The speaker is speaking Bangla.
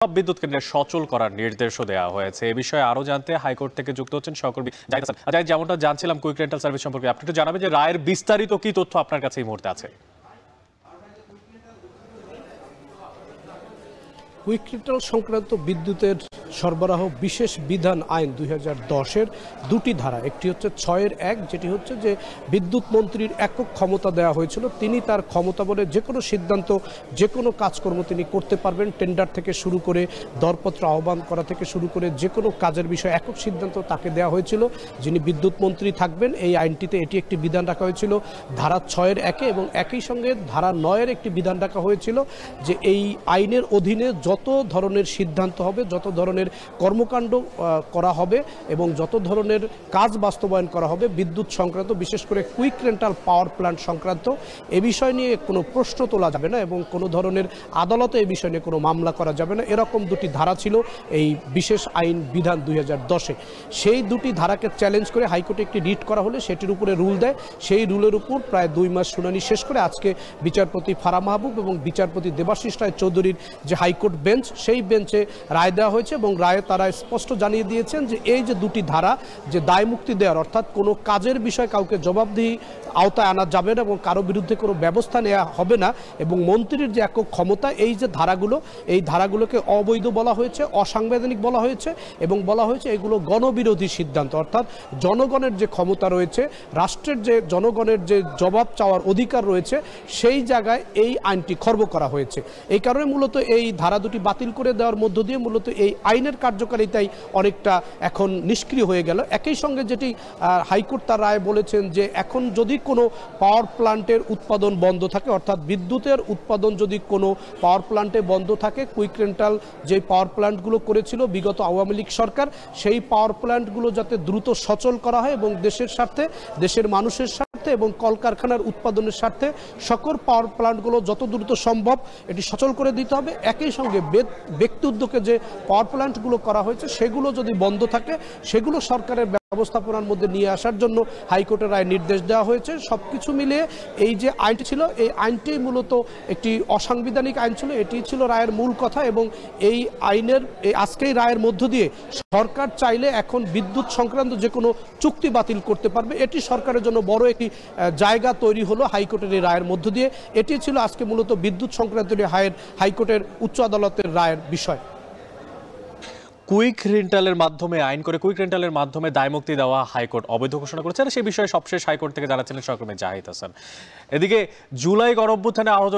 সব বিদ্যুৎ কেন্দ্রে সচল করার নির্দেশও দেওয়া হয়েছে। এ বিষয়ে আরো জানতে হাইকোর্ট থেকে যুক্ত হচ্ছেন সহকর্মী জাহিদ হাসান। যেমনটা জানছিলাম কুইক রেন্টাল সার্ভিস সম্পর্কে, আপনি একটু জানাবেন যে রায়ের বিস্তারিত কি তথ্য আপনার কাছে এই মুহূর্তে আছে? কুইক রেন্টাল সংক্রান্ত বিদ্যুতের সরবরাহ বিশেষ বিধান আইন 2010-এর দুটি ধারা, একটি হচ্ছে 6-1, যেটি হচ্ছে যে বিদ্যুৎ মন্ত্রীর একক ক্ষমতা দেওয়া হয়েছিল, তিনি তার ক্ষমতা বলে যে কোনো সিদ্ধান্ত, যে কোনো কাজকর্ম তিনি করতে পারবেন। টেন্ডার থেকে শুরু করে দরপত্র আহ্বান করা থেকে শুরু করে যে কোনো কাজের বিষয়ে একক সিদ্ধান্ত তাকে দেওয়া হয়েছিল, যিনি বিদ্যুৎ মন্ত্রী থাকবেন। এই আইনটিতে এটি একটি বিধান রাখা হয়েছিল ধারা 6-1-এ, এবং একই সঙ্গে ধারা 9-এর একটি বিধান রাখা হয়েছিল যে এই আইনের অধীনে যত ধরনের সিদ্ধান্ত হবে, যত ধরনের কর্মকাণ্ড করা হবে এবং যত ধরনের কাজ বাস্তবায়ন করা হবে বিদ্যুৎ সংক্রান্ত, বিশেষ করে কুইক রেন্টাল পাওয়ার প্ল্যান্ট সংক্রান্ত, এ বিষয় নিয়ে কোনো প্রশ্ন তোলা যাবে না এবং কোনো ধরনের আদালতে এই বিষয় নিয়ে কোনো মামলা করা যাবে না। এরকম দুটি ধারা ছিল এই বিশেষ আইন বিধান 2010-এ। সেই দুটি ধারাকে চ্যালেঞ্জ করে হাইকোর্টে একটি রিট করা হলে সেটির উপরে রুল দেয়। সেই রুলের উপর প্রায় 2 মাস শুনানি শেষ করে আজকে বিচারপতি ফারাহ মাহবুব এবং বিচারপতি দেবাশিস রায় চৌধুরীর যে হাইকোর্ট বেঞ্চ, সেই বেঞ্চে রায় দেওয়া হয়েছে এবং রায়ে তারা স্পষ্ট জানিয়ে দিয়েছেন যে এই যে দুটি ধারা, যে দায় মুক্তি দেওয়ার, অর্থাৎ কোনো কাজের বিষয়ে কাউকে জবাবদিহি আওতায় আনা যাবে না এবং কারো বিরুদ্ধে কোনো ব্যবস্থা নেওয়া হবে না, এবং মন্ত্রীর যে একক ক্ষমতা, এই যে ধারাগুলো, এই ধারাগুলোকে অবৈধ বলা হয়েছে, অসাংবিধানিক বলা হয়েছে এবং বলা হয়েছে এগুলো গণবিরোধী সিদ্ধান্ত। অর্থাৎ জনগণের যে ক্ষমতা রয়েছে, রাষ্ট্রের যে জনগণের যে জবাব চাওয়ার অধিকার রয়েছে, সেই জায়গায় এই আইনটি খর্ব করা হয়েছে। এই কারণে মূলত এই ধারা দুটি বাতিল করে দেওয়ার মধ্য দিয়ে মূলত এই আইনের কার্যকারিতাই অনেকটা এখন নিষ্ক্রিয় হয়ে গেল। একই সঙ্গে যেটি হাইকোর্ট তার রায় বলেছেন যে এখন যদি কোনো পাওয়ার প্ল্যান্টের উৎপাদন বন্ধ থাকে, অর্থাৎ বিদ্যুতের উৎপাদন যদি কোনো পাওয়ার প্ল্যান্টে বন্ধ থাকে, কুইক রেন্টাল যে পাওয়ার প্ল্যান্টগুলো করেছিল বিগত আওয়ামী লীগ সরকার, সেই পাওয়ার প্ল্যান্টগুলো যাতে দ্রুত সচল করা হয় এবং দেশের স্বার্থে, দেশের মানুষের স্বার্থে এবং কলকারখানার উৎপাদনের স্বার্থে সকল পাওয়ার প্ল্যান্টগুলো যত দ্রুত সম্ভব এটি সচল করে দিতে হবে। একই সঙ্গে ব্যক্তি উদ্যোগে যে পাওয়ার প্ল্যান্টগুলো করা হয়েছে সেগুলো যদি বন্ধ থাকে, সেগুলো সরকারের ব্যবস্থাপনার মধ্যে নিয়ে আসার জন্য হাইকোর্টের রায় নির্দেশ দেওয়া হয়েছে। সবকিছু মিলিয়ে এই যে আইনটি ছিল, এই আইনটি মূলত একটি অসাংবিধানিক আইন ছিল, এটি ছিল রায়ের মূল কথা। এবং এই আইনের আজকেই রায়ের মধ্য দিয়ে সরকার চাইলে এখন বিদ্যুৎ সংক্রান্ত যে কোনো চুক্তি বাতিল করতে পারবে। এটি সরকারের জন্য বড় একটি জায়গা তৈরি হলো হাইকোর্টের এই রায়ের মধ্য দিয়ে। এটি ছিল আজকে মূলত বিদ্যুৎ সংক্রান্ত হাইকোর্টের উচ্চ আদালতের রায়ের বিষয়। কুইক রেন্টালের মাধ্যমে আইন করে কুইক রেন্টালের মাধ্যমে দায়মুক্তি দেওয়া হাইকোর্ট অবৈধ ঘোষণা করেছে, আর সেই বিষয়ে সবশেষ হাইকোর্ট থেকে জানাচ্ছিলেন সহকর্মী জাহিদ হাসান। এদিকে জুলাই গণঅভ্যুত্থানে আহত